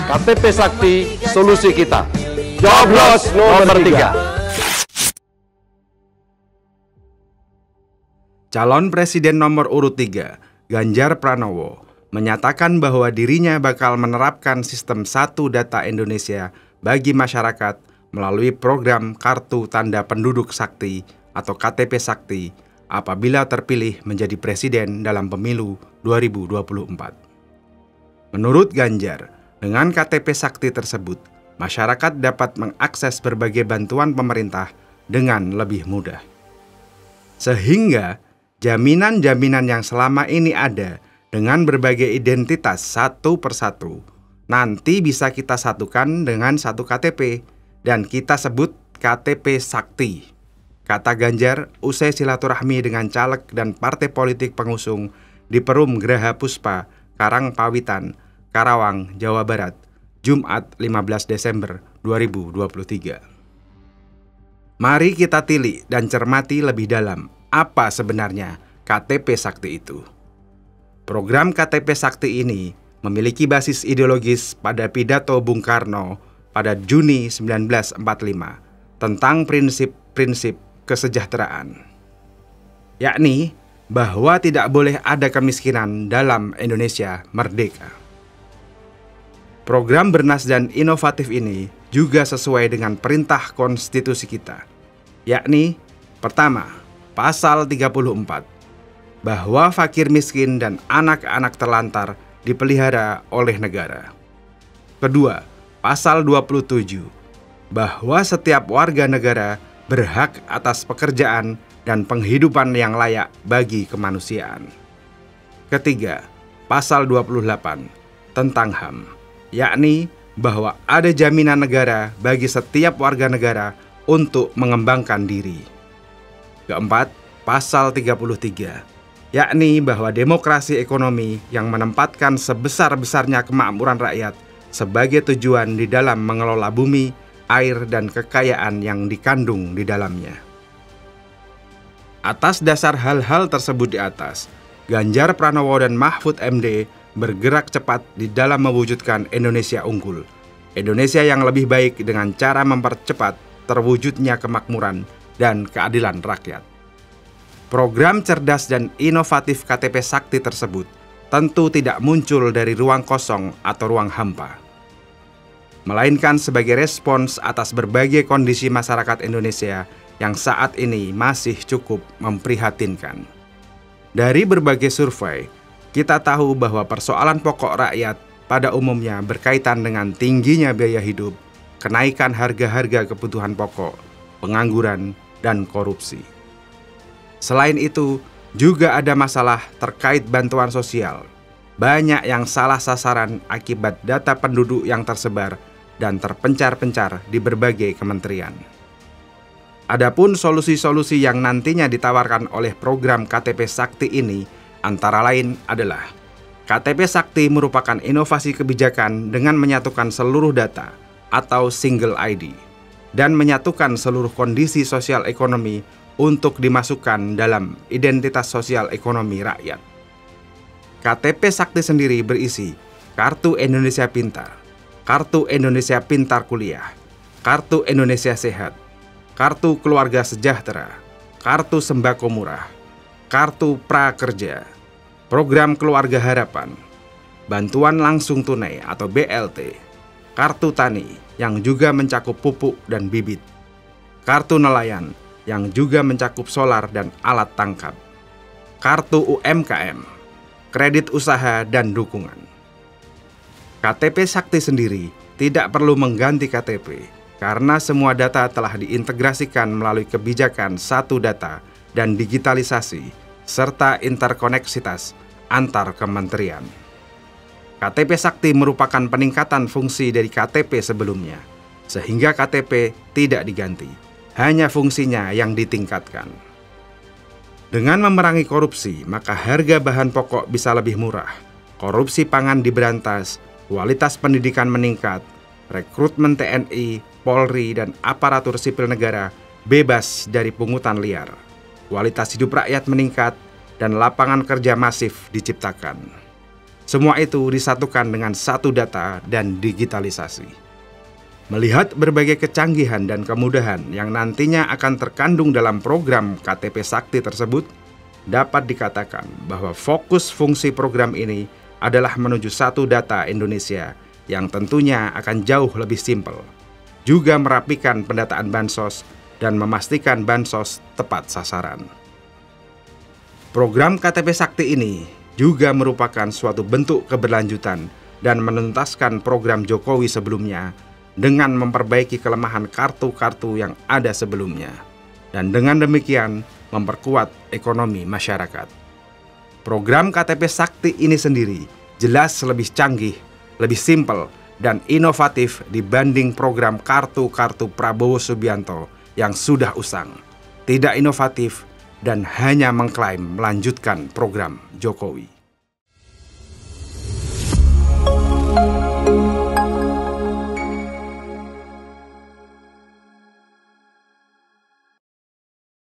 KTP Sakti, solusi kita. Coblos nomor 3. Calon Presiden nomor urut 3, Ganjar Pranowo, menyatakan bahwa dirinya bakal menerapkan sistem satu data Indonesia bagi masyarakat melalui program Kartu Tanda Penduduk Sakti atau KTP Sakti apabila terpilih menjadi presiden dalam pemilu 2024. Menurut Ganjar, dengan KTP Sakti tersebut, masyarakat dapat mengakses berbagai bantuan pemerintah dengan lebih mudah. Sehingga jaminan-jaminan yang selama ini ada dengan berbagai identitas satu persatu nanti bisa kita satukan dengan satu KTP dan kita sebut KTP Sakti, kata Ganjar usai silaturahmi dengan caleg dan partai politik pengusung di Perum Geraha Puspa, Karangpawitan, Karawang, Jawa Barat, Jumat 15 Desember 2023. Mari kita tilik dan cermati lebih dalam apa sebenarnya KTP Sakti itu. Program KTP Sakti ini memiliki basis ideologis pada pidato Bung Karno pada Juni 1945 tentang prinsip-prinsip kesejahteraan, yakni bahwa tidak boleh ada kemiskinan dalam Indonesia merdeka. Program bernas dan inovatif ini juga sesuai dengan perintah konstitusi kita, yakni pertama, Pasal 34, bahwa fakir miskin dan anak-anak terlantar dipelihara oleh negara. Kedua, Pasal 27, bahwa setiap warga negara berhak atas pekerjaan dan penghidupan yang layak bagi kemanusiaan. Ketiga, Pasal 28, tentang HAM, yakni bahwa ada jaminan negara bagi setiap warga negara untuk mengembangkan diri. Keempat, Pasal 33, yakni bahwa demokrasi ekonomi yang menempatkan sebesar-besarnya kemakmuran rakyat sebagai tujuan di dalam mengelola bumi, air, dan kekayaan yang dikandung di dalamnya. Atas dasar hal-hal tersebut di atas, Ganjar Pranowo dan Mahfud MD bergerak cepat di dalam mewujudkan Indonesia unggul, Indonesia yang lebih baik dengan cara mempercepat terwujudnya kemakmuran dan keadilan rakyat. Program cerdas dan inovatif KTP Sakti tersebut tentu tidak muncul dari ruang kosong atau ruang hampa, melainkan sebagai respons atas berbagai kondisi masyarakat Indonesia yang saat ini masih cukup memprihatinkan. Dari berbagai survei, kita tahu bahwa persoalan pokok rakyat pada umumnya berkaitan dengan tingginya biaya hidup, kenaikan harga-harga kebutuhan pokok, pengangguran, dan korupsi. Selain itu, juga ada masalah terkait bantuan sosial. Banyak yang salah sasaran akibat data penduduk yang tersebar dan terpencar-pencar di berbagai kementerian. Adapun solusi-solusi yang nantinya ditawarkan oleh program KTP Sakti ini antara lain adalah KTP Sakti merupakan inovasi kebijakan dengan menyatukan seluruh data atau single ID dan menyatukan seluruh kondisi sosial ekonomi untuk dimasukkan dalam identitas sosial ekonomi rakyat. KTP Sakti sendiri berisi Kartu Indonesia Pintar, Kartu Indonesia Pintar Kuliah, Kartu Indonesia Sehat, Kartu Keluarga Sejahtera, Kartu Sembako Murah, Kartu Prakerja, Program Keluarga Harapan, Bantuan Langsung Tunai atau BLT, Kartu Tani yang juga mencakup pupuk dan bibit, Kartu Nelayan yang juga mencakup solar dan alat tangkap, Kartu UMKM, Kredit Usaha dan Dukungan. KTP Sakti sendiri tidak perlu mengganti KTP karena semua data telah diintegrasikan melalui kebijakan satu data dan digitalisasi serta interkoneksitas antar kementerian. KTP Sakti merupakan peningkatan fungsi dari KTP sebelumnya, sehingga KTP tidak diganti, hanya fungsinya yang ditingkatkan. Dengan memerangi korupsi, maka harga bahan pokok bisa lebih murah, korupsi pangan diberantas, kualitas pendidikan meningkat, rekrutmen TNI, Polri, dan aparatur sipil negara bebas dari pungutan liar, kualitas hidup rakyat meningkat, dan lapangan kerja masif diciptakan. Semua itu disatukan dengan satu data dan digitalisasi. Melihat berbagai kecanggihan dan kemudahan yang nantinya akan terkandung dalam program KTP Sakti tersebut, dapat dikatakan bahwa fokus fungsi program ini adalah menuju satu data Indonesia yang tentunya akan jauh lebih simpel, juga merapikan pendataan bansos dan memastikan bansos tepat sasaran. Program KTP Sakti ini juga merupakan suatu bentuk keberlanjutan dan menuntaskan program Jokowi sebelumnya dengan memperbaiki kelemahan kartu-kartu yang ada sebelumnya, dan dengan demikian memperkuat ekonomi masyarakat. Program KTP Sakti ini sendiri jelas lebih canggih, lebih simpel, dan inovatif dibanding program kartu-kartu Prabowo Subianto yang sudah usang, tidak inovatif, dan hanya mengklaim melanjutkan program Jokowi.